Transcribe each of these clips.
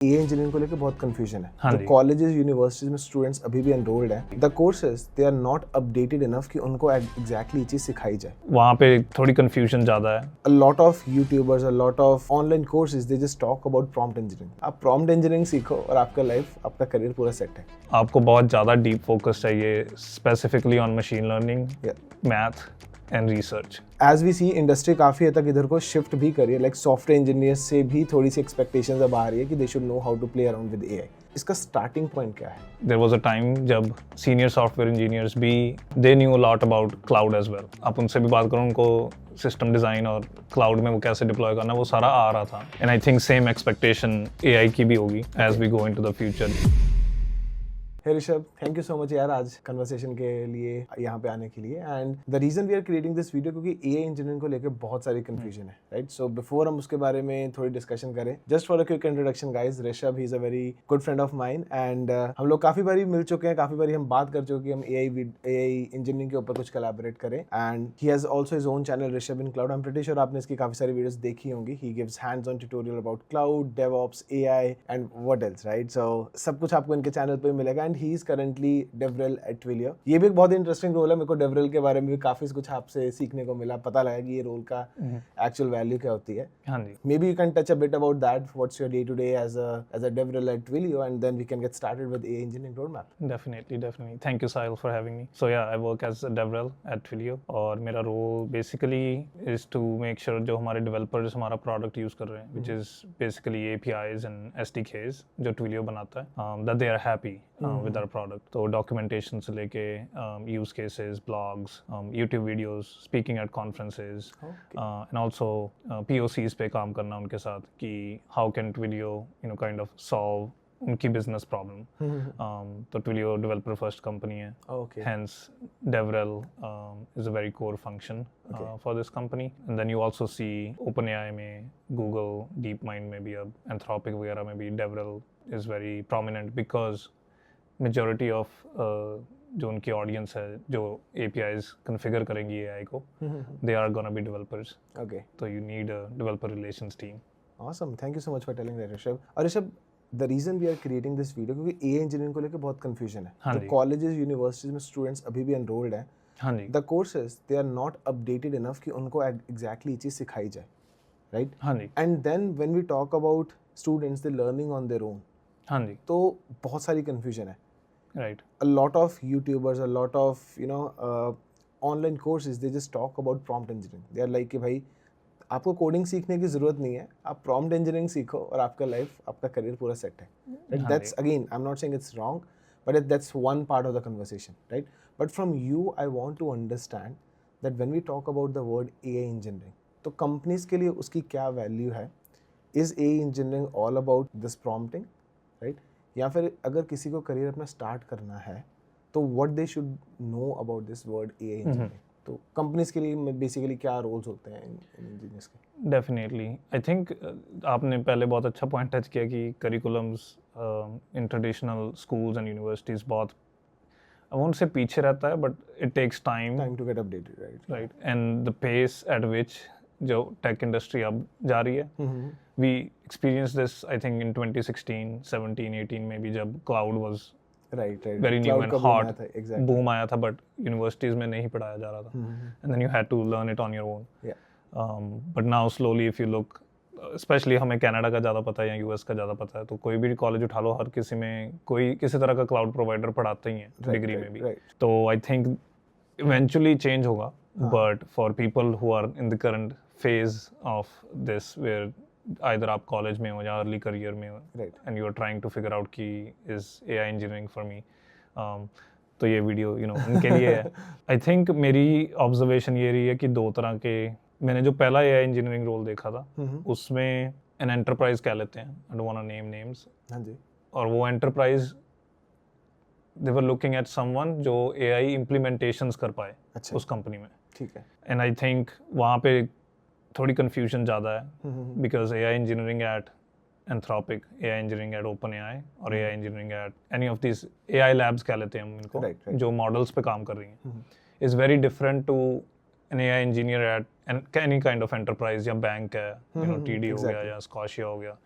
AI engineering को लेकर बहुत कंफ्यूजन है। हाँ जो जी। कॉलेजेस यूनिवर्सिटीज में स्टूडेंट्स अभी भी एनरोल्ड हैं, the courses they are not updated enough कि उनको एग्जैक्टली ये चीज सिखाई जाए। वहाँ पे थोड़ी कंफ्यूजन ज़्यादा है। A lot of YouTubers, a lot of online courses, they just talk about prompt engineering. आप prompt engineering सीखो और आपका लाइफ, आपका करियर पूरा सेट है। आपको बहुत ज़्यादा डीप फोकस चाहिए, specifically on machine learning, math and research. As we see, industry काफ़ी हद तक इधर को शिफ्ट भी करी है। लाइक सॉफ्टवेयर इंजीनियर्स से भी थोड़ी सी एक्सपेक्टेशंस अब आ रही है कि they should know how to play around with AI. इसका स्टार्टिंग पॉइंट क्या है? देयर वाज अ टाइम जब सीनियर सॉफ्टवेयर इंजीनियर्स भी they knew a lot about cloud as well. आप उनसे भी बात करो, उनको सिस्टम डिज़ाइन और क्लाउड में वो कैसे डिप्लॉय करना, वो सारा आ रहा था। And I think same expectation AI की भी होगी as we go into the future. Hey Rishabh, thank you so much यार आज कन्वर्सेशन के लिए यहाँ पे आने के लिए। And the reason we are creating this video क्योंकि एआई इंजीनियरिंग को लेकर बहुत सारी कंफ्यूजन है, राइट? सो बिफोर हम उसके बारे में थोड़ी डिस्कशन करें, just for a quick introduction guys, Rishabh he is a very good friend of mine and हम लोग काफी बारी मिल चुके हैं, काफी बारी हम बात कर चुके हैं कि हम एआई इंजीनियरिंग के ऊपर कुछ कोलैबोरेट करें। And he has also his own channel Rishabh in cloud. I am pretty sure आपने इसकी काफी सारी वीडियोस देखी होंगी। He gives hands on tutorial about cloud, DevOps, AI and what else, right? So सब कुछ आपको इनके चैनल पे मिलेगा। And he is currently DevRel at Twilio. ये भी एक बहुत इंटरेस्टिंग रोल है। मेरे को डेवरेल के बारे में भी काफी कुछ आपसे सीखने को मिला, पता लगा कि ये रोल का एक्चुअल वैल्यू क्या होती है। हाँ जी। Maybe you can touch a bit about that. What's your day to day as a DevRel at Twilio, and then we can get started with AI engineering roadmap. Definitely. Thank you, Sahil, for having me. So yeah, I work as a DevRel at Twilio, और मेरा role basically is to make sure जो हमारे developers हमारा product use कर रहे हैं, which is basically APIs and SDKs जो Twilio बनाता है, that they are happy with our product. तो documentation से लेके use cases, blogs, YouTube videos, speaking at conferences, and also POCs पे काम करना उनके साथ कि how can Twilio kind of solve उनकी बिजनेस प्रॉब्लम। तो Twilio डेवलपर फर्स्ट कंपनी है, hence DevRel is a very core function for this company. And then you also see OpenAI में, Google, DeepMind में भी, अब Anthropic वगैरह में भी DevRel is very prominent because majority of जो उनकी ऑडियंस है, जो APIs कन्फिगर करेंगी AI को, they are gonna be developers. Okay. So you need a developer relations team. Awesome. Thank you so much for telling that, Rishabh. और Rishabh, the reason we are creating this video क्योंकि AI engineering को लेकर बहुत confusion है। हाँ जो जी। Colleges universities में स्टूडेंट्स अभी भी एनरोल्ड हैं, हाँ जी। The courses they are not updated enough कि उनको एग्जैक्टली ये चीज सिखाई जाए, राइट? हाँ जी। And then when we talk about students they learning on their own, हाँ जी। तो बहुत सारी कंफ्यूजन है। Right. A lot of YouTubers, a lot of online courses, they just talk about prompt engineering. They are like कि भाई आपको coding सीखने की जरूरत नहीं है, आप प्रॉम्प्ट इंजीनियरिंग सीखो और आपका लाइफ, आपका करियर पूरा सेट है, right? That's again, I am not saying it's wrong, but that's one part of the conversation, right? But from you I want to understand that when we talk about the word AI engineering, तो companies के लिए उसकी क्या value है? Is AI engineering all about this prompting, right? या फिर अगर किसी को करियर अपना स्टार्ट करना है तो what they should know about this word AI engineering? तो कंपनीज के लिए बेसिकली क्या रोल्स होते हैं इंजीनियर्स के? डेफिनेटली। आई थिंक आपने पहले बहुत अच्छा पॉइंट टच किया कि curriculums in traditional schools and universities बहुत उनसे पीछे रहता है, but it takes time to get updated, right? And the pace at which जो टेक इंडस्ट्री अब जा रही है, we experience this I think in 2016, 17, 18 में भी, जब cloud was right very new and hot boom आया था, बट यूनिवर्सिटीज़ में नहीं पढ़ाया जा रहा था, and then you had to learn it on your own. But now slowly if you look, specially हमें कनाडा का ज़्यादा पता है या यूएस का ज़्यादा पता है, तो कोई भी कॉलेज उठा लो, हर किसी में कोई किसी तरह का क्लाउड प्रोवाइडर पढ़ाते ही हैं डिग्री में भी। तो आई थिंक इवेंचुअली चेंज होगा, but for people who are in the current phase of this, where either आप कॉलेज में हो या अर्ली करियर में हो, and you are trying to figure out कि is AI engineering for me, तो ये वीडियो उनके लिए है। आई थिंक मेरी ऑब्जर्वेशन ये रही है कि दो तरह के, मैंने जो पहला एआई इंजीनियरिंग रोल देखा था, उसमें एन एंटरप्राइज कह लेते हैं, I don't want to name names, हाँ जी, और वो enterprise they were looking at someone जो एआई इम्प्लीमेंटेशंस कर पाए उस कंपनी में, ठीक है? एंड आई थिंक वहाँ पे थोड़ी कंफ्यूजन ज़्यादा है, because AI engineering at Anthropic, AI engineering at OpenAI, और AI engineering at any of this AI labs कह लेते हैं हम इनको, जो मॉडल्स पे काम कर रही हैं, is very different to an AI engineer at any kind of enterprise, या बैंक है, TD हो गया या स्कॉशिया हो गया,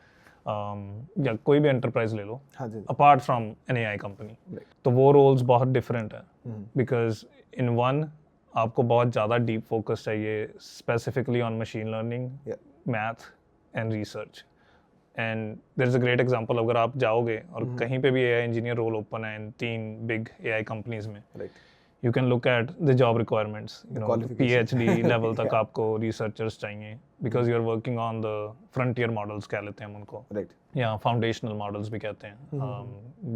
या कोई भी एंटरप्राइज ले लो, हाँ जी, apart from an AI company, Right. तो वो रोल्स बहुत डिफरेंट है, बिकॉज इन वन आपको बहुत ज़्यादा डीप फोकस चाहिए specifically on machine learning, Yeah. Math and research. And there is a great example, अगर आप जाओगे और कहीं पे भी AI इंजीनियर रोल ओपन है इन 3 बिग AI कंपनीज में, Right. you can look at the job requirements, you know, qualification. PhD level तक Yeah. आपको researchers चाहिए, because you are working on the frontier models कह लेते हैं हम उनको, Right. या foundational models भी कहते हैं,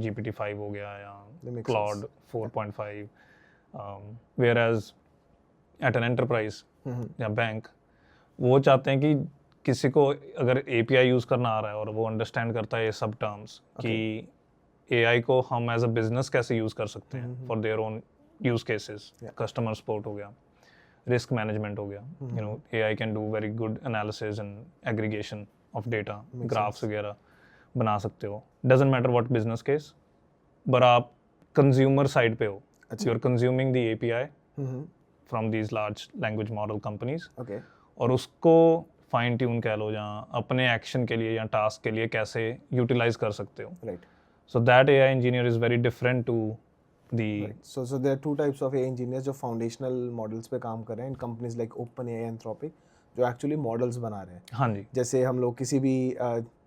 GPT-5 हो गया या That makes Claude sense. 4.5, whereas at an enterprise या बैंक वो चाहते हैं कि किसी को अगर API यूज़ करना आ रहा है और वो अंडरस्टैंड करता है ये सब टर्म्स कि AI को हम एज अ बिजनेस कैसे यूज़ कर सकते हैं for their own use cases, customer support हो गया, रिस्क मैनेजमेंट हो गया, you know AI can do very good analysis and aggregation of data, graphs वगैरह बना सकते हो, doesn't matter what business case, पर आप कंज्यूमर साइड पे हो, you are consuming the API from these large language model companies, Okay. और उसको फाइन ट्यून कह लो, जहाँ अपने एक्शन के लिए या टास्क के लिए कैसे यूटिलाइज कर सकते हो. Right. So that AI engineer is very different to the. Right. So there are two types of AI engineers जो foundational models पे काम कर रहे हैं in companies like OpenAI, Anthropic, जो actually models बना रहे हैं. हाँ जी, जैसे हम लोग किसी भी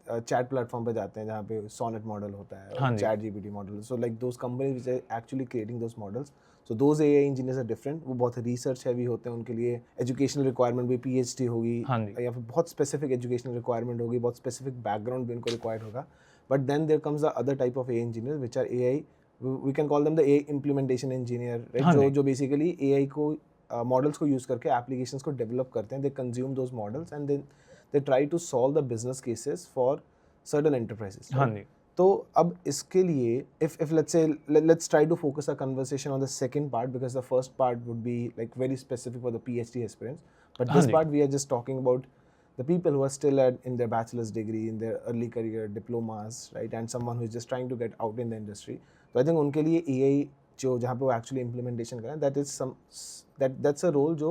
चैट प्लेटफॉर्म पे जाते हैं जहाँ पे सोनेट मॉडल होता है, हाँ जी. Chat GPT model, so like those companies which are actually creating those models, so those AI engineers are different. वो बहुत रिसर्च हैवी होते हैं, उनके लिए एजुकेशनल रिक्वायरमेंट भी PhD होगी, हाँ जी. या फिर बहुत स्पेसिफिक एजुकेशनल रिक्वायरमेंट होगी, बहुत स्पेसिफिक बैकग्राउंड भी उनको रिक्वायर्ड होगा. But then there comes the other type of AI engineer which are AI, we can call them the AI implementation engineer, right? हाँ जी. जो बेसिकली AI को मॉडल्स को यूज़ करके एप्लीकेशंस को डेवलप करते हैं. They consume those models and then they try to solve the business cases for certain enterprises. हाँ जी. तो अब इसके लिए if let's say let's try to focus our conversation on the second part, because the first part would be like very specific for the PhD aspirants, but this ji. part we are just talking about the people who are still in their bachelor's degree, in their early career diplomas, right, and someone who is just trying to get out in the industry. So I think उनके लिए AI जो जहाँ पे वो actually implementation करें, that is that's a role जो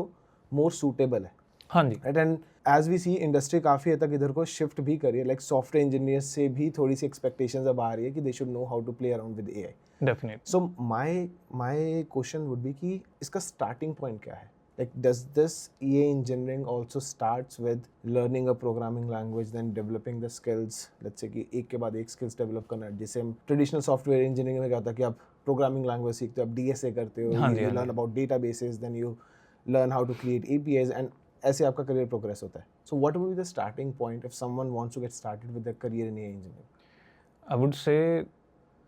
more suitable है. हाँ जी. Right, and as we see industry काफ़ी हद तक इधर को shift भी करी है, like software engineers से भी थोड़ी सी expectations अब आ रही है कि they should know how to play around with AI. Definitely. So my question would be कि इसका starting point क्या है? Like does this AI engineering also starts with learning a programming language, then developing the skills, let's say कि एक के बाद एक skills develop करना है, जैसे हम traditional software engineering में क्या होता है कि आप programming language सीखते हो, आप DSA करते हो, you learn about databases, then you learn how to create APIs, and ऐसे आपका career progress होता है. So what would be the starting point if someone wants to get started with their career in AI engineering? I would say,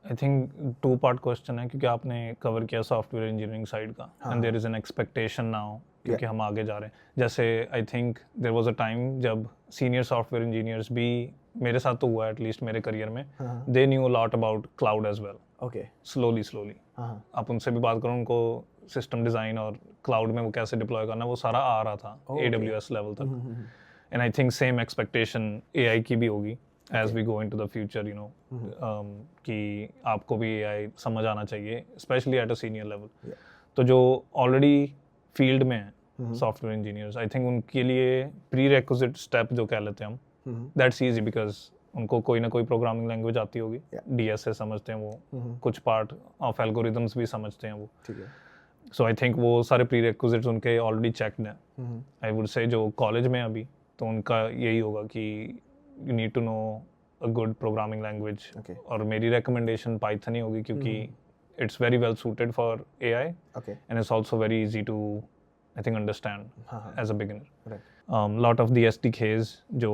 I think 2-part question है, क्योंकि आपने cover किया software engineering side का, and there is an expectation now क्योंकि हम आगे जा रहे हैं. जैसे I think there was a time जब सीनियर सॉफ्टवेयर इंजीनियर्स भी, मेरे साथ तो हुआ एटलीस्ट मेरे करियर में, they knew a lot about cloud as well. Okay. Slowly आप उनसे भी बात करो, उनको सिस्टम डिज़ाइन और क्लाउड में वो कैसे डिप्लॉय करना, वो सारा आ रहा था AWS लेवल तक. And I think same expectation AI की भी होगी as we go into the future, you know, कि आपको भी AI समझ आना चाहिए, especially at a senior level. तो जो already field में हैं सॉफ्टवेयर इंजीनियर्स, आई थिंक उनके लिए प्री रिक्विजिट स्टेप जो कह लेते हैं हम, दैट्स ईजी, बिकॉज उनको कोई ना कोई प्रोग्रामिंग लैंग्वेज आती होगी, DSA समझते हैं वो, कुछ पार्ट ऑफ एल्गोरिदम्स भी समझते हैं वो. ठीक है. सो आई थिंक वो सारे प्री रिक्विजिट्स उनके ऑलरेडी चेक्ड हैं. आई वुड से जो कॉलेज में अभी, तो उनका यही होगा कि you need to know a good programming language, और मेरी रिकमेंडेशन पाइथन ही होगी, क्योंकि it's very well suited for AI, and it's also very easy to, I think, understand as a beginner. Right. Lot of the SDKs जो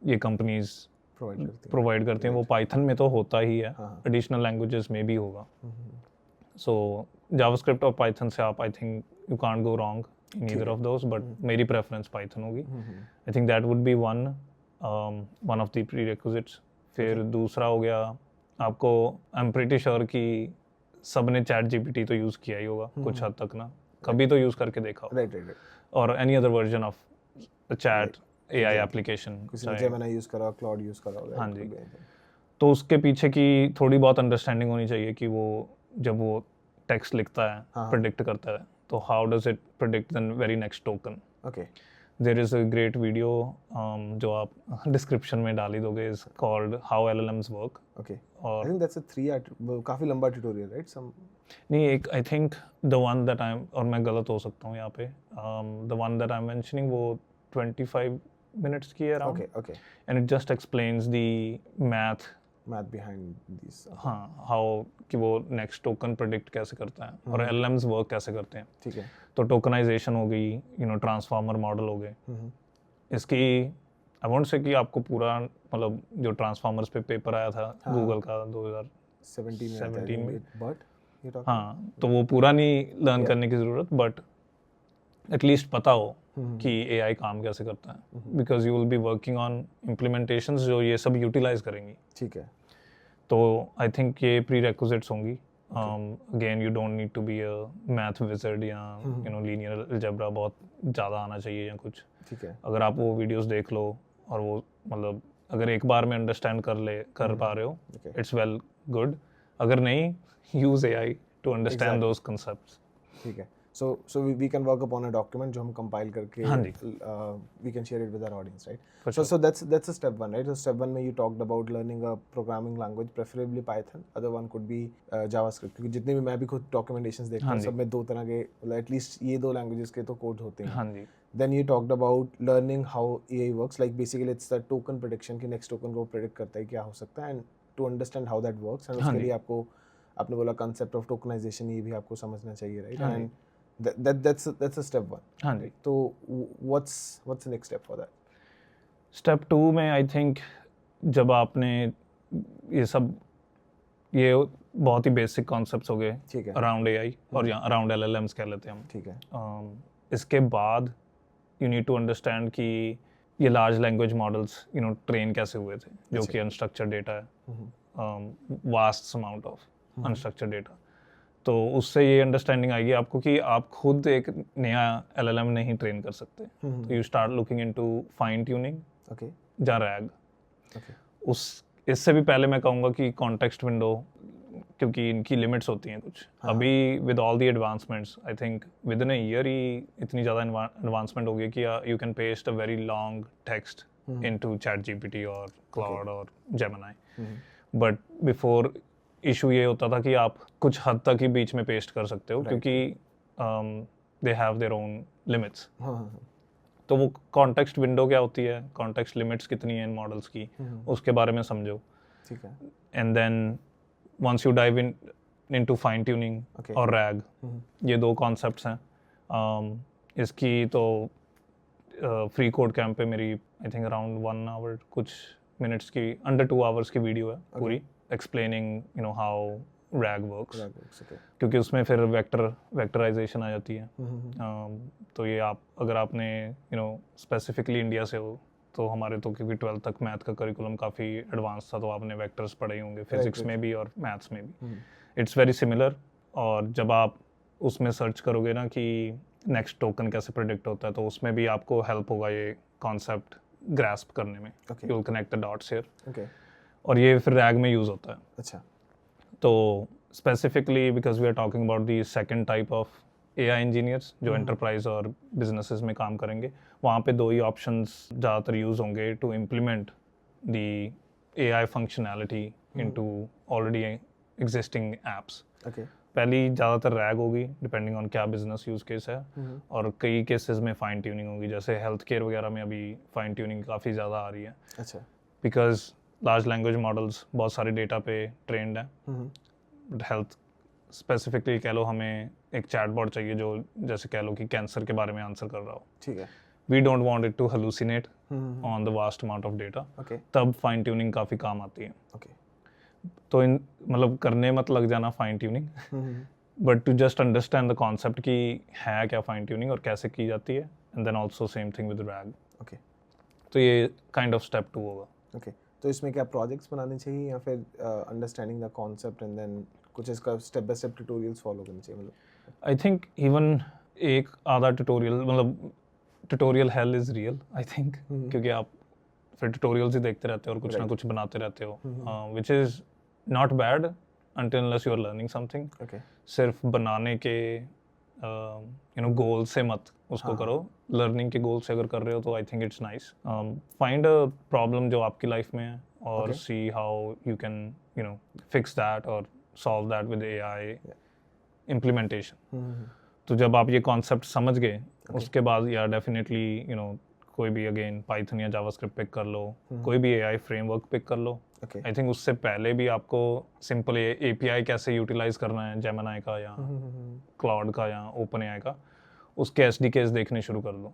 ये companies provide करते हैं, वो Python में तो होता ही है, additional languages में भी होगा. So JavaScript और Python से आप, I think you can't go wrong in either of those, but मेरी preference Python होगी. I think that would be one of the prerequisites. फिर दूसरा हो गया आपको, I'm pretty sure कि सबने चैट GPT तो यूज़ किया ही होगा कुछ हद तक ना, कभी तो यूज़ करके देखा होगा. राइट. और any other version of chat AI application, Gemini use करा, क्लाउड यूज़ करा. हाँ जी. तो उसके पीछे की थोड़ी बहुत अंडरस्टैंडिंग होनी चाहिए कि वो जब वो टेक्स्ट लिखता है, प्रेडिक्ट करता है, तो how does it predict the very next token. Okay. There is a great video जो आप डिस्क्रिप्शन में डाल ही दोगे, is called how LLMs work. Okay. I और think that's a 3 काफी लंबा tutorial, right? Some नहीं, एक I think the one that I am, और मैं गलत हो सकता हूँ यहाँ पे, the one that I am mentioning वो 25 मिनट्स की है around, okay. And it just explains the math. Math behind these. हाँ, हाउ कि वो नेक्स्ट टोकन प्रेडिक्ट कैसे करता है और LLMs वर्क कैसे करते हैं. ठीक है. तो टोकनाइजेशन हो गई, ट्रांसफार्मर मॉडल हो गए. इसकी आई वोंट से कि आपको पूरा, मतलब जो ट्रांसफार्मर्स पे पेपर आया था गूगल का 2017 में, but you talk हाँ, तो वो पूरा नहीं लर्न करने की ज़रूरत, बट एटलीस्ट पता हो कि AI काम कैसे करता है, because you will be working on implementations जो ये सब यूटिलाइज करेंगी. ठीक है. तो आई थिंक ये प्री रेक्विजिट्स होंगी. Again, you don't need to be a math wizard या लीनियर अलजेब्रा बहुत ज़्यादा आना चाहिए या कुछ. ठीक है. अगर आप वो वीडियोस देख लो और वो, मतलब अगर एक बार में अंडरस्टैंड कर पा रहे हो, इट्स वेल गुड. अगर नहीं, use AI to understand those concepts. ठीक है. So we can work upon a document जो हम compile करके we can share it with our audience, right? So that's a step 1, right? So step 1 में you talked about learning a programming language, preferably Python. Other one could be JavaScript. क्योंकि जितने भी मैं भी खुद documentations देखता हूँ, सब में 2 तरह के, at least ये 2 languages के तो code होते हैं. हाँ जी. Then you talked about learning how AI works. Like basically it's the token prediction कि next token को predict करता है क्या हो सकता है, and to understand how that works. And उसके लिए आपको, आपने बोला concept of tokenization, ये भी आपको समझना चाहिए, right? And that's a step 1. हाँ जी. तो what's the next step for that? Step 2 में आई थिंक जब आपने ये बहुत ही बेसिक कॉन्सेप्ट्स हो गए अराउंड AI और या अराउंड LLMs कह लेते हैं हम. ठीक है. इसके बाद यू नीड टू अंडरस्टैंड कि ये लार्ज लैंग्वेज मॉडल्स ट्रेन कैसे हुए थे, जो कि अनस्ट्रक्चर्ड डेटा है, vast amount of unstructured data. तो उससे ये अंडरस्टैंडिंग आएगी आपको कि आप खुद एक नया LLM नहीं ट्रेन कर सकते. तो you start looking into fine tuning या रैग. इससे भी पहले मैं कहूँगा कि कॉन्टेक्स्ट विंडो, क्योंकि इनकी लिमिट्स होती हैं कुछ. अभी with all the advancements, I think within a year ही इतनी ज़्यादा एडवांसमेंट हो गई कि you can paste a very long text into ChatGPT और क्लाउड और Gemini. बट बिफोर इशू ये होता था कि आप कुछ हद तक ही बीच में पेस्ट कर सकते हो, क्योंकि they have their own limits. तो वो कॉन्टेक्स्ट विंडो क्या होती है, कॉन्टेक्स्ट लिमिट्स कितनी है इन मॉडल्स की, उसके बारे में समझो. ठीक है. And then once you dive into fine tuning और रैग, ये 2 कॉन्सेप्ट्स हैं. इसकी तो फ्री कोड कैंप पे मेरी आई थिंक अराउंड 1 आवर कुछ मिनट्स की, अंडर 2 आवर्स की वीडियो है पूरी, एक्सप्लेनिंग हाउ रैग वर्क्स. क्योंकि उसमें फिर वेक्टराइजेशन आ जाती है. तो ये अगर आपने स्पेसिफिकली इंडिया से हो, तो हमारे तो क्योंकि 12th तक मैथ का करिकुलम काफ़ी एडवांस था, तो आपने वेक्टर्स पढ़े ही होंगे फिजिक्स में भी और मैथ्स में भी. It's very similar. और जब आप उसमें सर्च करोगे ना कि नेक्स्ट टोकन कैसे प्रेडिक्ट होता है, तो उसमें भी आपको हेल्प होगा ये कॉन्सेप्ट ग्रास्प करने में. You will connect the dots here. और ये फिर रैग में यूज़ होता है. अच्छा. तो specifically because we are talking about the second type of AI engineers जो एंटरप्राइज और बिजनेसेस में काम करेंगे, वहाँ पे 2 ही ऑप्शंस ज़्यादातर यूज़ होंगे to implement the AI functionality into already existing apps. पहली ज़्यादातर रैग होगी, डिपेंडिंग ऑन क्या बिजनेस यूज़ केस है. और कई केसेस में फाइन ट्यूनिंग होगी, जैसे हेल्थ केयर वगैरह में अभी फाइन ट्यूनिंग काफ़ी ज़्यादा आ रही है. अच्छा. बिकॉज लार्ज लैंग्वेज मॉडल्स बहुत सारे डेटा पे ट्रेंड है. बट हेल्थ स्पेसिफिकली कह लो, हमें एक चैटबॉट चाहिए जो जैसे कह लो कि कैंसर के बारे में आंसर कर रहा हो. ठीक है. We don't want it to hallucinate on the vast amount of data. तब फाइन ट्यूनिंग काफ़ी काम आती है. तो मतलब करने मत लग जाना fine tuning, but to just understand the concept कि है क्या फाइन ट्यूनिंग और कैसे की जाती है. And then also same thing with RAG. तो ये काइंड ऑफ स्टेप 2 होगा. तो इसमें क्या प्रोजेक्ट्स बनाने चाहिए या फिर understanding the concept and then कुछ इसका step by step tutorials follow करने चाहिए? मतलब आई थिंक इवन एक आधा ट्यूटोरियल, मतलब tutorial hell is real I think, क्योंकि आप फिर ट्यूटोरियल्स ही देखते रहते हो और कुछ ना कुछ बनाते रहते हो, which is not bad until unless you are learning something. सिर्फ बनाने के गोल से मत उसको करो, लर्निंग के गोल से अगर कर रहे हो तो I think it's nice. Find a problem जो आपकी लाइफ में है और see how you can fix that और solve that with AI implementation. तो जब आप ये कॉन्सेप्ट समझ गए उसके बाद यार डेफिनेटली कोई भी अगेन पाइथन या जावास्क्रिप्ट पिक कर लो, कोई भी AI फ्रेमवर्क पिक कर लो. आई थिंक उससे पहले भी आपको सिंपल API कैसे यूटिलाइज करना है जेमिनी का या क्लाउड का या ओपन AI का, उसके SDKs देखने शुरू कर लो.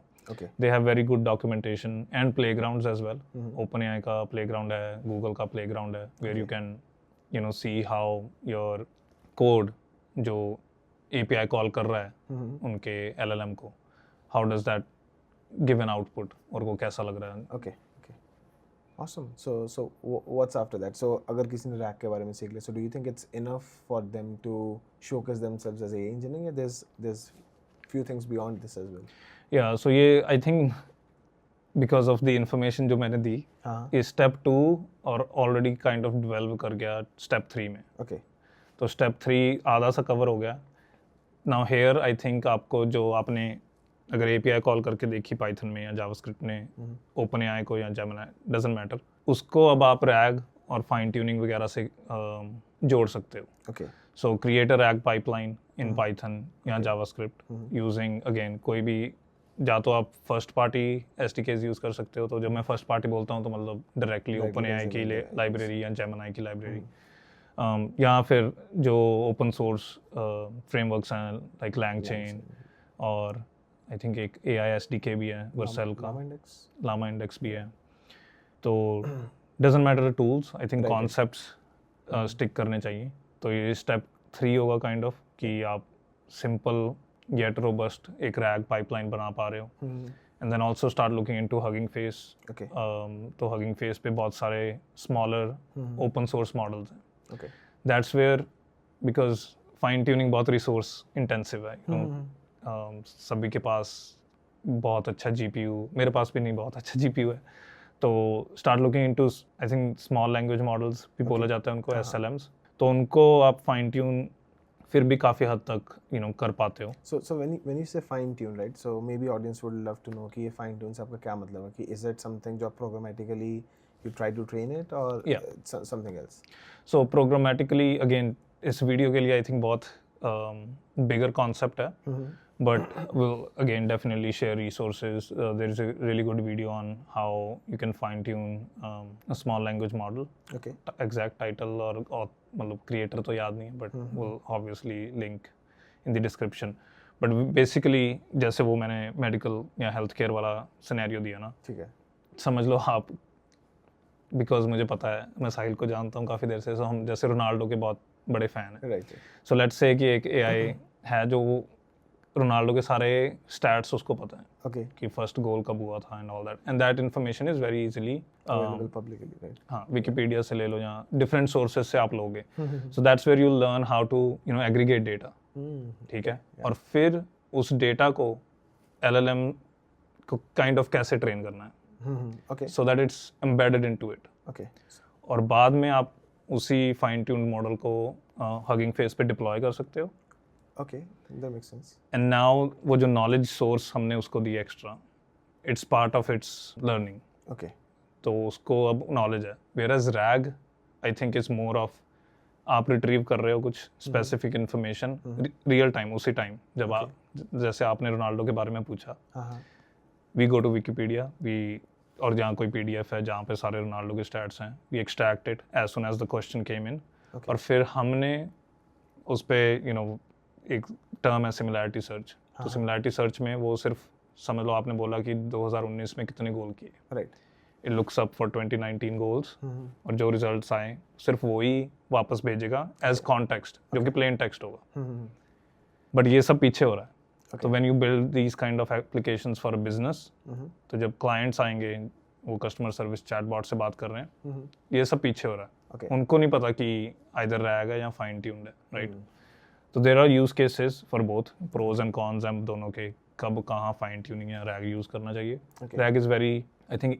They have very good documentation and playgrounds as well. Open AI का प्लेग्राउंड है, गूगल का प्लेग्राउंड है, where you can see how your code जो API कॉल कर रहा है उनके LLM को, how does that give an output और वो कैसा लग रहा है. Okay. Awesome. So what's after that? So अगर किसी ने रैक के बारे में सीख लिया, so do you think it's enough for them to showcase themselves as AI engineer? या there's few things beyond this as well? Yeah, so ये I think because of the information जो मैंने दी, ये step 2 और already kind of develop कर गया step 3 में. Okay. तो step 3 आधा सा cover हो गया. Now here I think आपको जो आपने अगर API कॉल करके देखी पाइथन में या जावास्क्रिप्ट में ओपन AI को या जेमिनी, डजंट मैटर, उसको अब आप रैग और फाइन ट्यूनिंग वगैरह से जोड़ सकते हो. सो create a RAG pipeline in Python या जावास्क्रिप्ट यूजिंग अगेन कोई भी, या तो आप फर्स्ट पार्टी SDKs यूज़ कर सकते हो. तो जब मैं फर्स्ट पार्टी बोलता हूँ तो मतलब डायरेक्टली ओपन AI की लाइब्रेरी या जेमिनी की लाइब्रेरी, या फिर जो ओपन सोर्स फ्रेमवर्क्स हैं लाइक LangChain और आई थिंक एक AI SDK भी है वर्सेल का, लामा इंडेक्स भी है. तो doesn't matter tools, I think concepts stick करने चाहिए. तो ये स्टेप 3 होगा काइंड ऑफ कि आप सिंपल येट रोबस्ट एक रैग पाइपलाइन बना पा रहे हो. And then also start looking into Hugging Face. तो हगिंग फेस पे बहुत सारे स्मॉलर ओपन सोर्स मॉडल्स हैं. That's where, because fine tuning बहुत रिसोर्स इंटेंसिव है. सभी के पास बहुत अच्छा GPU, मेरे पास भी नहीं बहुत अच्छा GPU है. तो start looking into I think small language models भी बोला जाता है उनको, SLMs. तो उनको आप फाइन ट्यून फिर भी काफ़ी हद तक कर पाते हो. So when you say fine tune, right? So maybe audience would love to know कि ये fine tune से आपका क्या मतलब है, कि is it something जो आप programmatically you try to train it or something else? So programmatically again इस वीडियो के लिए आई थिंक बहुत bigger concept है. But we'll again definitely share resources. There is a really good video on how you can fine tune a small language model. Exact title or मतलब creator तो याद नहीं है, but we'll obviously link in the description. But basically जैसे वो मैंने medical या healthcare वाला scenario दिया ना, ठीक है, समझ लो आप, because मुझे पता है, मैं साहिल को जानता हूँ काफ़ी देर से, so हम जैसे रोनाल्डो के बहुत बड़े फ़ैन हैं. So let's say कि एक AI है जो रोनाल्डो के सारे स्टैट्स उसको पता है कि फर्स्ट गोल कब हुआ था and all that, and that information is very easily available publicly, right? हाँ, विकिपीडिया से ले लो या डिफरेंट सोर्सेज से आप लोगे. So that's where you learn how to aggregate data. ठीक है, और फिर उस डेटा को LLM को काइंड ऑफ कैसे ट्रेन करना है, so that it's embedded into it. और बाद में आप उसी फाइन ट्यून्ड मॉडल को हगिंग फेस पे डिप्लॉय कर सकते हो. Okay, that makes sense. And now वो जो knowledge source हमने उसको दी extra, it's part of its learning. Okay. तो उसको अब knowledge है. Whereas RAG, I think is more of आप retrieve कर रहे हो कुछ specific information real time, उसी time जब आप, जैसे आपने रोनाल्डो के बारे में पूछा, we go to Wikipedia, और जहाँ कोई PDF है जहाँ पे सारे रोनाल्डो के stats हैं, we extract it as soon as the question came in. और फिर हमने उस पे एक टर्म है सिमिलैरिटी सर्च. तो सिमिलैरिटी सर्च में वो सिर्फ समझ लो आपने बोला कि 2019 में कितने गोल किए, right? It looks up for 2019 goals और जो रिजल्ट्स आए सिर्फ वो ही वापस भेजेगा एज कॉन्टेक्स्ट, जो कि प्लेन टेक्स्ट होगा. बट ये सब पीछे हो रहा है. तो when you build these kind of applications for business, तो जब क्लाइंट्स आएंगे, वो कस्टमर सर्विस चैटबॉट से बात कर रहे हैं, ये सब पीछे हो रहा है. उनको नहीं पता कि आइदर रैग है या फाइन ट्यून्ड है, राइट? तो there are use cases for both, pros and cons हैं दोनों के, कब कहाँ फाइन ट्यूनिंग या रैग यूज करना चाहिए. RAG is very, I think,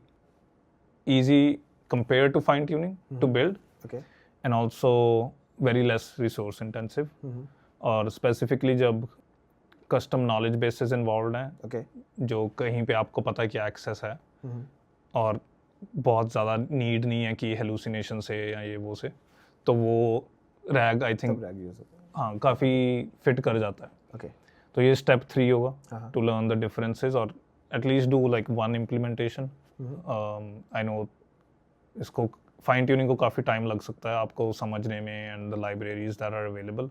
easy compared to fine tuning to build, and also very less resource intensive. और specifically जब कस्टम नॉलेज बेसेस इन्वॉल्व हैं Okay. जो कहीं पे आपको पता है कि एक्सेस है Mhm. और बहुत ज़्यादा नीड नहीं है कि हेलुसिनेशन से या ये वो से, तो वो रैग आई तब थिंक RAG यूज होता है. हाँ काफ़ी फिट कर जाता है. Okay. तो ये स्टेप 3 होगा हाँ. टू लर्न द डिफरेंसेस और at least do like one implementation. I know इसको फाइन ट्यूनिंग को काफ़ी टाइम लग सकता है आपको समझने में and the libraries that are available,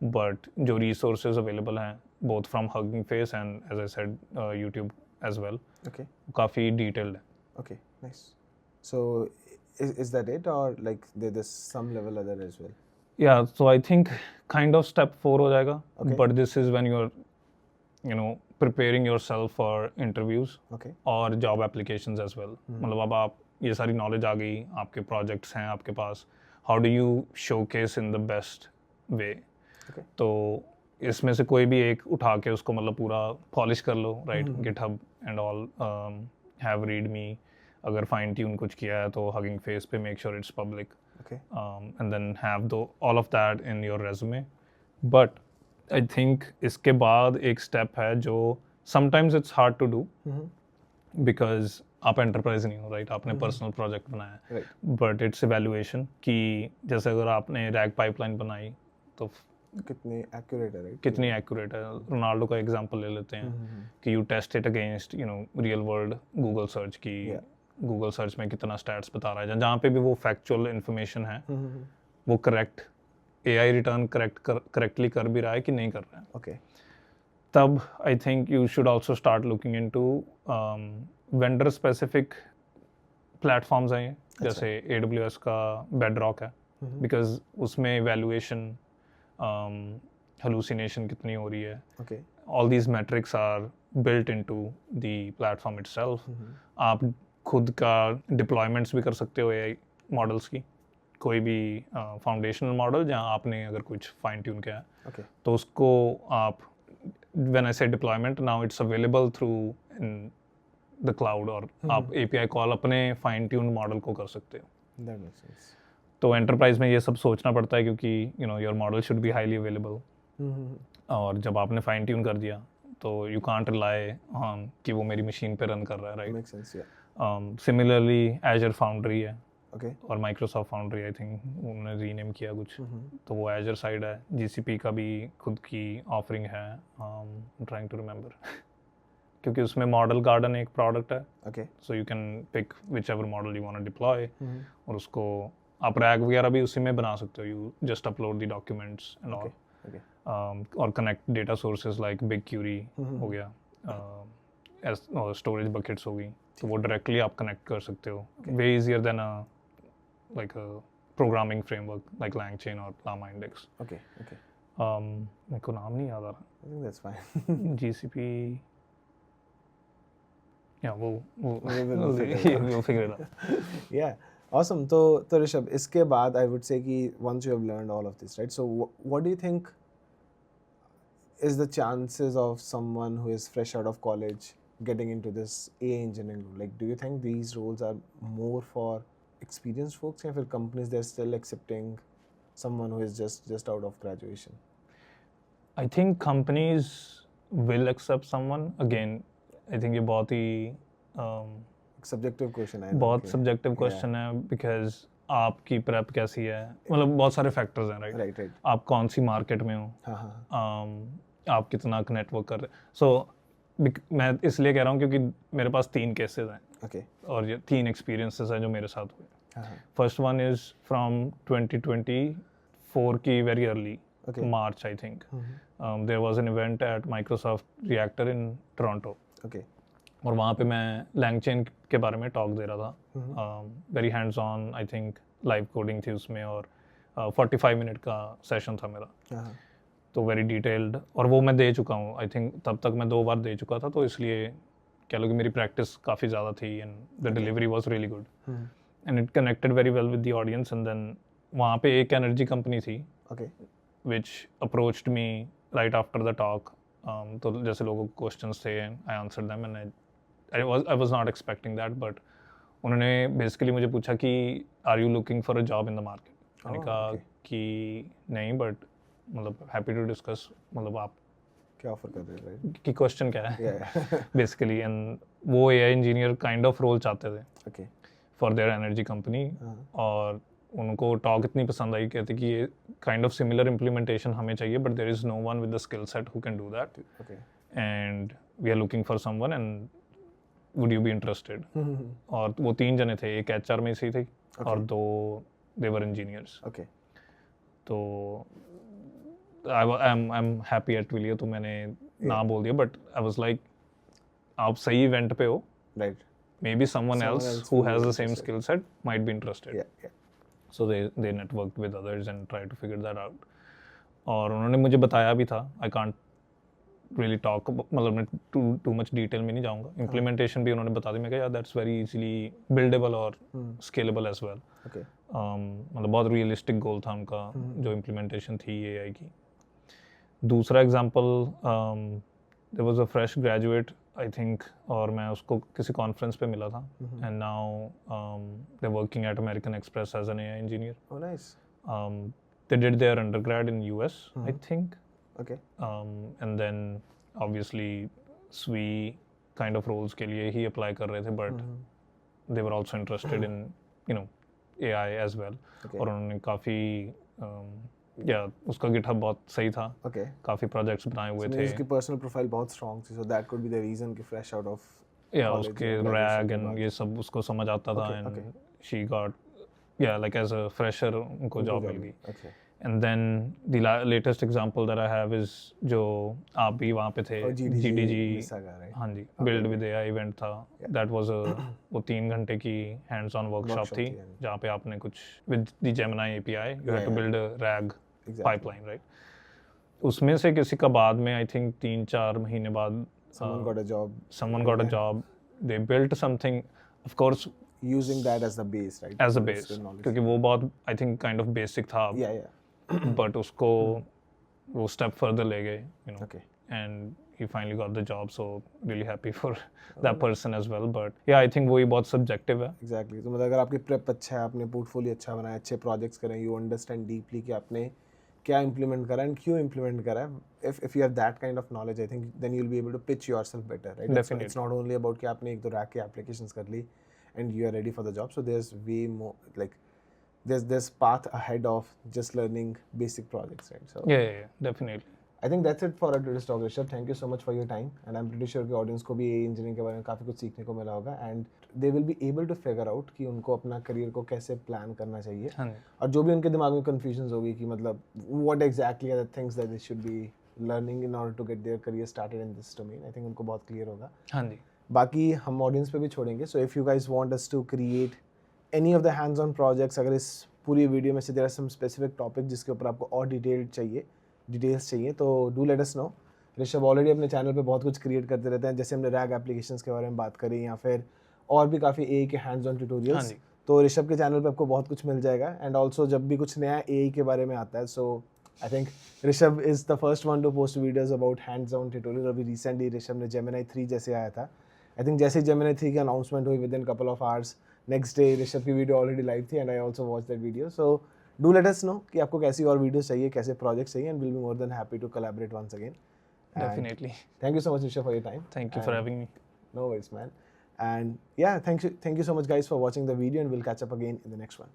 but जो रिसोर्सेज अवेलेबल हैं both from Hugging Face and as I said YouTube as well, Okay. काफ़ी डिटेल्ड है. Okay. Nice. So is that it, or like there's some level other as well? Yeah, so I think kind of step 4 हो जाएगा, Okay. but this is when you're you know preparing yourself for interviews Okay. और job applications as well. मतलब अब आप ये सारी knowledge आ गई, आपके projects हैं आपके पास, how do you showcase in the best way? Okay. तो इसमें से कोई भी एक उठा के उसको मतलब पूरा पॉलिश कर लो, right, GitHub and all, have read me, अगर फाइन ट्यून कुछ किया है तो हगिंग फेस पे make sure it's public, Okay. And then have though all of that in your resume. But I think इसके बाद एक स्टेप है जो sometimes it's hard to do because आप एंटरप्राइज नहीं हो, राइट, आपने पर्सनल प्रोजेक्ट बनाया है, Right. बट इट्स इवैल्यूएशन कि जैसे अगर आपने रैग पाइपलाइन बनाई तो कितनी accurate है, right? कितनी एक्यूरेट है. रोनाल्डो का एग्जांपल ले लेते हैं कि you test it against real world Google search की, Yeah. गूगल सर्च में कितना स्टैट्स बता रहा है, जहाँ पे भी वो फैक्चुअल इन्फॉर्मेशन है वो करेक्ट एआई रिटर्न करेक्टली कर भी रहा है कि नहीं कर रहा है. Okay. तब I think you should also start looking into vendor specific platforms हैं ये, जैसे AWS का बेडरॉक है, बिकॉज उसमें वैल्यूएशन, hallucination कितनी हो रही है, Okay. all these metrics are built into the platform itself. आप खुद का deployments भी कर सकते हो AI models की, कोई भी foundational model जहाँ आपने अगर कुछ fine tune किया है, Okay. तो उसको आप, when I say deployment, now it's available through in the cloud, और आप API call अपने fine tuned model को कर सकते हो. That makes sense. तो एंटरप्राइज में ये सब सोचना पड़ता है क्योंकि your model should be highly available, और जब आपने फाइन ट्यून कर दिया तो यू कांट रिलाई ऑन कि वो मेरी मशीन पे रन कर रहा है, right. Makes sense. Yeah. Similarly Azure foundry है Okay. और माइक्रोसॉफ्ट फाउंड्री, आई थिंक उन्होंने रीनेम किया कुछ, तो वो एजर साइड है. GCP का भी खुद की ऑफरिंग है, ट्राइंग टू रिमेंबर क्योंकि उसमें मॉडल गार्डन एक प्रोडक्ट है, Okay. So you can pick whichever model you want to deploy, और उसको आप रैग वगैरह भी उसी में बना सकते हो. You just upload the documents and all, Okay. और connect data sources like BigQuery हो गया, स्टोरेज बकेट्स हो गई, तो वो डायरेक्टली आप कनेक्ट कर सकते हो. Way easier than like programming framework like LangChain और Llama Index. Okay. Okay. मेरे को नाम नहीं याद आ रहा. I think that's fine. GCP, या वो We'll figure it out. we'll figure it out. Yeah. Awesome. तो ऋषभ, इसके बाद I would say कि once you have learned all of this, right? So what do you think is the chances of someone who is fresh out of college getting into this AI engineering role? Like, do you think these roles are more for experienced folks, या फिर companies they're still accepting someone who is just out of graduation? I think companies will accept someone. Again, I think ये बहुत ही Subjective question है. बहुत subjective question है, because आपकी prep कैसी है, मतलब बहुत सारे फैक्टर्स हैं, राइट. Right. Right. आप कौन सी मार्केट में हो, हाँ. आप कितना नेटवर्क कर रहे हो. सो मैं इसलिए कह रहा हूँ क्योंकि मेरे पास 3 केसेस हैं Okay. और ये 3 एक्सपीरियंसेस हैं जो मेरे साथ हुए. हाँ. फर्स्ट वन इज फ्रॉम 2024 की very early Okay. March I think. There was an event at Microsoft Reactor in Toronto, Okay. और वहाँ पे मैं LangChain के बारे में टॉक दे रहा था. Very hands on, I think live coding थी उसमें, और 45 मिनट का सेशन था मेरा, हाँ. तो वेरी डिटेल्ड, और वो मैं दे चुका हूँ. आई थिंक तब तक मैं 2 बार दे चुका था, तो इसलिए कह लो कि मेरी प्रैक्टिस काफ़ी ज़्यादा थी, and the delivery was really good, and it connected very well with the audience. And then वहाँ पे एक एनर्जी कंपनी थी Okay. which approached me right after the talk. तो जैसे लोगों के questions थे, I answered them, and I was not expecting that, but उन्होंने basically मुझे पूछा कि are you looking for a job in the market? मैंने कहा okay. कि नहीं, but मतलब happy to discuss, मतलब आप क्या ऑफर कर रहे हैं, राइट? कि क्वेश्चन क्या है Yeah. बेसिकली, एंड वो AI engineer kind of role चाहते थे Okay. For their energy company, हाँ. और उनको टॉक इतनी पसंद आई, कहते कि ये काइंड ऑफ सिमिलर इम्प्लीमेंटेशन हमें चाहिए, but there is no one with the skill set who can do that, Okay. And we are looking for someone and would you be interested. और वो 3 जने थे, एक एचआर में से थी और 2 दे वर इंजीनियर्स. Okay. तो आई एम हैप्पी एट विलियो, तो मैंने ना बोल दिया, बट आई वाज लाइक आप सही इवेंट पे हो, Right. maybe someone Someone else else who will be has the same interested. skill set might be interested. Yeah. Yeah. So they networked with others and tried to figure that out. और उन्होंने मुझे बताया भी था, I can't really talk मतलब मैं too much detail में नहीं जाऊँगा. Implementation भी उन्होंने बता दी. मैं कहा यार that's very easily buildable और scalable as well. Okay. मतलब बहुत realistic goal था उनका जो implementation थी AI की. दूसरा example, there was a fresh graduate I think, और मैं उसको किसी कॉन्फ्रेंस पे मिला था, and now they working at American express as an AI engineer. Oh, nice. They did their undergrad in US, I think. Okay. And then obviously SWE kind of roles के लिए ही apply कर रहे थे, but they were also interested in, you know, AI as well. Okay. और उन्होंने काफ़ी उसका GitHub बहुत सही था. Okay. काफ़ी प्रोजेक्ट्स बनाए हुए थे. उसकी पर्सनल प्रोफाइल बहुत स्ट्रांग थी, so that could be the reason कि fresh out of college उसके या रैग graduation एंड के ये सब उसको समझ आता था, Okay, and she got like as a fresher उनको बाद जॉब मिल गई. Okay. And then the latest example that I have is जो आप भी वहाँ पे थे, और GDG GDG. हाँ जी, बिल्ड विद एआई इवेंट था. दैट वाज वो 3 घंटे की हैंड्स ऑन वर्कशॉप थी, जहाँ पे आपने कुछ with the Gemini API you had to build a RAG pipeline, right? उसमें से किसी का बाद में आई थिंक 3-4 महीने बाद someone got a job. They built something, of course, using that as the base, right? as a For base, skill knowledge. क्योंकि वो बहुत I think kind of basic था, Yeah. but उसको वो step further ले गए, you know, Okay. and he finally got the job, so really happy for that person as well. But yeah, I think वही बहुत subjective है. Exactly. तो मतलब अगर आपकी प्रेप अच्छा है, आपने पोर्टफोलियो अच्छा बनाया, अच्छे प्रोजेक्ट्स करें, यू अंडरस्टैंड डीपली कि आपने क्या इम्प्लीमेंट करा एंड क्यों इम्प्लीमेंट करा है. if you have that kind of knowledge, I think then you'll be able to pitch yourself better, right? Definitely. It's not only about कि आपने 1-2 रैक की applications कर ली and you are ready for the job. So there's way more, like there's path ahead of just learning basic projects, right? So Yeah, definitely. I think that's it for our today's talk, Rishabh. Thank you so much for your time, and I'm pretty sure कि audience को भी engineering के बारे में काफ़ी कुछ सीखने को मिला होगा, and they will be able to figure out कि उनको अपना career को कैसे plan करना चाहिए, और जो भी उनके दिमाग में confusions होगी कि मतलब what exactly are the things that they should be learning in order to get their career started in this domain. I think उनको बहुत clear होगा. हाँ जी. बाकी हम audience पे भी छोड़ेंगे. So if you guys want us to create any of the hands-on projects, अगर इस पूरी वीडियो में से there are some specific topic जिसके ऊपर आपको और डिटेल्स चाहिए तो do let us know. Rishabh already अपने चैनल पे बहुत कुछ क्रिएट करते रहते हैं, जैसे हमने रैग एप्लीकेशंस के बारे में बात करी या फिर और भी काफ़ी एआई के हैंड्स ऑन ट्यूटोरियल्स. तो ऋषभ के चैनल पे आपको बहुत कुछ मिल जाएगा. एंड ऑल्सो जब भी कुछ नया एआई के बारे में आता है, so I think Rishabh is the first one to post videos about hands on tutorial. अभी रिसेंटली ऋषभ ने जेमिनी 3 जैसे आया था, आई थिंक जैसे ही जेमिनी 3 की अनाउंसमेंट हुई with in couple of hours next day Rishabh की वीडियो ऑलरेडी लाइव थी, and I also watch that video. So do let us know कि आपको कैसी और वीडियोस चाहिए, कैसे प्रोजेक्ट्स चाहिए, and we'll be more than happy to collaborate once again. Definitely. Thank you so much, Rishabh, for your time. Thank you for having me. No worries, man. And yeah, thank you so much, guys, for watching the video, and we'll catch up again in the next one.